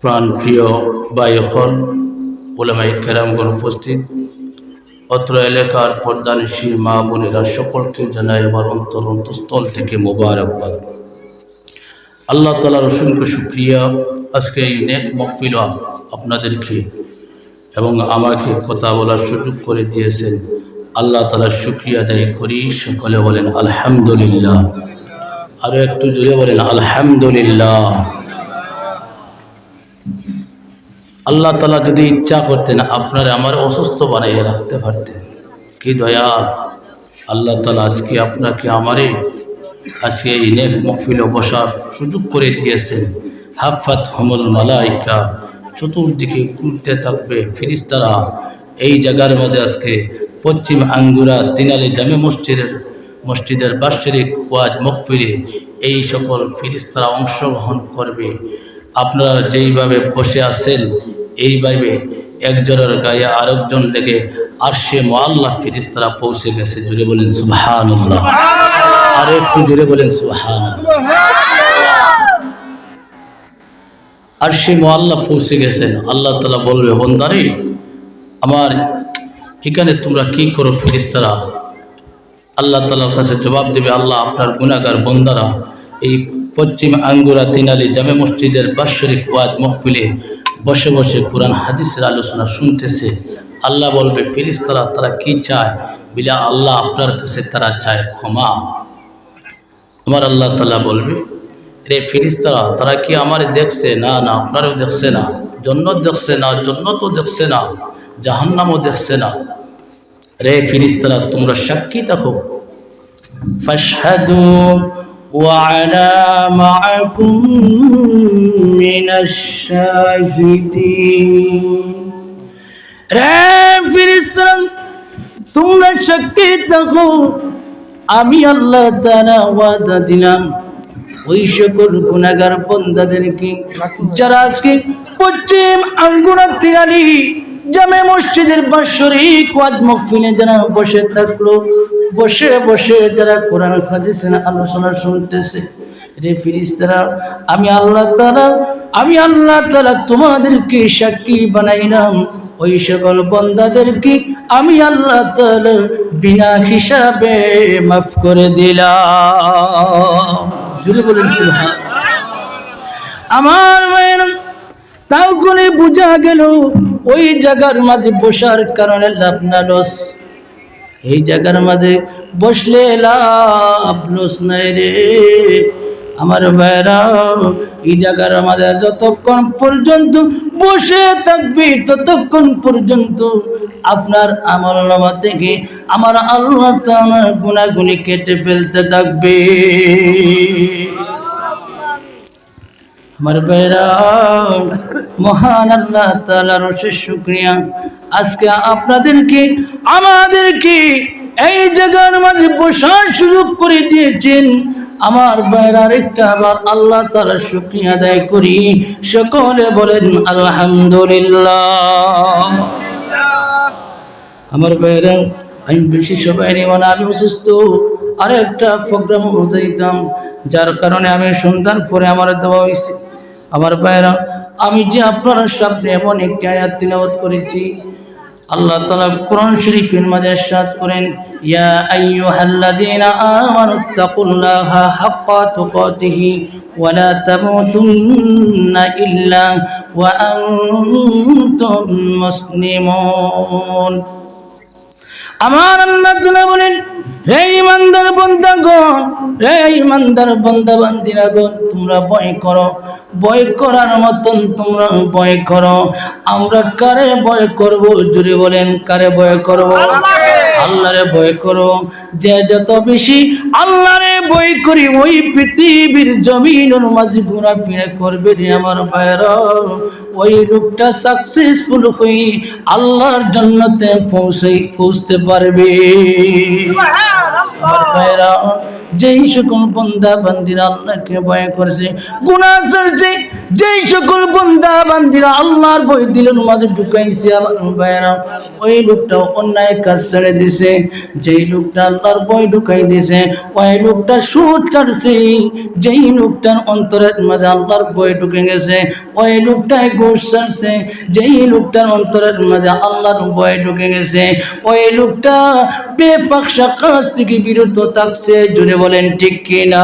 প্রাণপ্রিয় ভাই-হল, উলামায়ে কেরামগণ উপস্থিত, অত্র এলাকার পর্দানিশী মা বোনেরা সকলকে জানাই আমার অন্তঃস্থল থেকে মোবারকবাদ। আল্লাহ তাআলার অসংখ্য শুকরিয়া, আজকে এই নেক মাহফিল আপনাদেরকে এবং আমাকে কথা বলার সুযোগ করে দিয়েছেন। আল্লাহ তাআলার শুকরিয়া আদায় করি। সকলে বলেন আলহামদুলিল্লাহ। আরো একটু জোরে বলেন আলহামদুলিল্লাহ। আল্লাহ তাআলা যদি ইচ্ছা করতেন আপনারা আমার অসুস্থ বানিয়ে রাখতে পারতেন। কি দয়া আল্লাহ তাআলা আজকে আপনাকে আমারে আজকে এই নেক মাহফিলে বসার সুযোগ করে দিয়েছেন। হাফাতহুমুল মালাইকা, চতুর্দিকে ঘুরতে থাকবে ফেরেশতারা। এই জায়গার মধ্যে আজকে পশ্চিম আঙ্গুরা তিনালি জামে মসজিদের বাৎসরিক ওয়াজ মাহফিলে এই সকল ফেরেশতারা অংশগ্রহণ করবে। আপনারা যেইভাবে বসে আছেন এইভাবে একজনের গায়ে আরেকজন লেগে আরশে মুআল্লাহ ফেরেশতারা পৌঁছে গেছে। জোরে বলেন সুবহানাল্লাহ। আর একটু জোরে বলেন সুবহানাল্লাহ। আরশে মুআল্লাহ পৌঁছে গেছেন। আল্লাহ তাআলা বলবে, বান্দারে আমার এখানে তোমরা কি করো? ফেরেশতারা আল্লাহ তাআলার কাছে জবাব দেবে, আল্লাহ আপনার গুনাহগার বান্দারা এই পশ্চিম আঙ্গুরা তিনালি জামে মসজিদের বাৎসরিক ওয়াজ মাহফিলে বসে বসে কোরআন হাদিসের আলোচনা শুনতেছে। আল্লাহ বলবে ফেরেশতারা তারা কি চায়? বিলা আল্লাহ আপনার কাছে তারা চায় ক্ষমা। আমার আল্লাহ তাআলা বলবে, রে ফেরেশতারা তারা কি আমার দেখছে? না না, আপনারও দেখছে না। জান্নাত দেখছে না, জান্নাতও দেখছে না, জাহান্নামও দেখছে না। রে ফেরেশতারা তোমরা সাক্ষী থাকো। ফাশহাদু وأنا معكم من الشاهدين। রে ফেরেশতারা তোমরা সাক্ষী থাকো, আমি আল্লাহ তাআলা ওয়াদা দিলাম ওই সকল গুনাহগার বান্দাদেরকে যারা আজকে পশ্চিম আঙ্গুরা তিনালি জামে মসজিদের বাৎসরিক ওয়াজ মাহফিলে যারা বসে থাকলো, বসে বসে যারা কোরআন হাদিসের আলোচনা শুনতেছে, রে ফেরেশতারা আমি আল্লাহ তাআলা তোমাদেরকে সাক্ষী বানাইলাম। ওই সকল বান্দাদেরকে আমি আল্লাহ তাআলা বিনা হিসাবে মাফ করে দিলাম। জোরে বলেন সুবহানাল্লাহ। আমার ভাইরা, তাও করে বোঝা গেল ওই জায়গার মাঝে বসার কারণে লাভ না লস। এই জায়গার মাঝে বসলে লাভ লস নাই রে আমার ভাইরা। এই জায়গার মাঝে যতক্ষণ পর্যন্ত বসে থাকবি ততক্ষণ পর্যন্ত আপনার আমলনামা থেকে আমার আল্লাহ তাআলা গুনাহগুলি কেটে ফেলতে থাকবে। আমার ভাইরা, মহান আল্লাহ তাআলার অশেষ শুকরিয়া, আজকে আপনাদেরকে আমাদেরকে এই জায়গার মাঝে বসার সুযোগ করে দিয়েছেন। আমার ভাইরা একটা আবার আল্লাহ তাআলার শুকরিয়া আদায় করি। সকলে বলেন আলহামদুলিল্লাহ। আমার ভাইরা, আমি বেশি সবাই নিব না, আমি অসুস্থ, আর একটা প্রোগ্রাম যাইতাম, যার কারণে আমি সন্ধ্যার পরে আমার দেওয়া হয়েছে। আমার ভাইরা, আমি যে আপনার সামনে এমন একটি আয়াত তিলাওয়াত করেছি, আল্লাহ তাআলা কোরআন শরীফের মাঝে ইরশাদ করেন, ইয়া আইয়ুহাল্লাযীনা আমানুত্তাকুল্লাহা হাক্কা তুকাতিহি ওয়া লা তামুতুন্না ইল্লা ওয়া আনতুম মুসলিমুন। আমার আল্লাহ তাআলা বলেন, হে ইমানদার বান্দাগণ, হে ইমানদার বান্দা বান্দিরাগণ, তোমরা ভয় করো, ভয় করার মতন তোমরা ভয় করো। আমরা কারে ভয় করব? জোরে বলেন কারে ভয় করব? আল্লাহরে ভয় করো। যে যত বেশি আল্লাহরে ভয় করি ওই পৃথিবীর জমিনের মাঝে ঘোরাফেরা করবে রে আমার ভাইরা, ওই লোকটা সাকসেসফুল হয়ে আল্লাহর জান্নাতে পৌঁছতে পারবে। আমার ভাইরা, যেই সকল বান্দা বান্দিরা আল্লাহকে ভয় করছে, গুনাহ ছাড়ছে, যেই সকল বান্দা বান্দিরা আল্লাহর ভয় দিলের মাঝে ঢুকাইছে, আমার ভাইরা ওই লোকটা অন্যায় কাজ ছেড়ে দিছে। যেই লোকটা আল্লাহর ভয় ঢুকাই দিছে, ওই লোকটা সুদ ছাড়ছে। যেই লোকটার অন্তরের মাঝে আল্লাহর ভয় ঢুকে গেছে, ওই লোকটাই ঘুষ ছাড়ছে। যেই লোকটার অন্তরের মাঝে আল্লাহর ভয় ঢুকে গেছে, ওই লোকটা বেফাকশা কাজ থেকে বিরত থাকছে। জুড়ে বলেন ঠিক কিনা?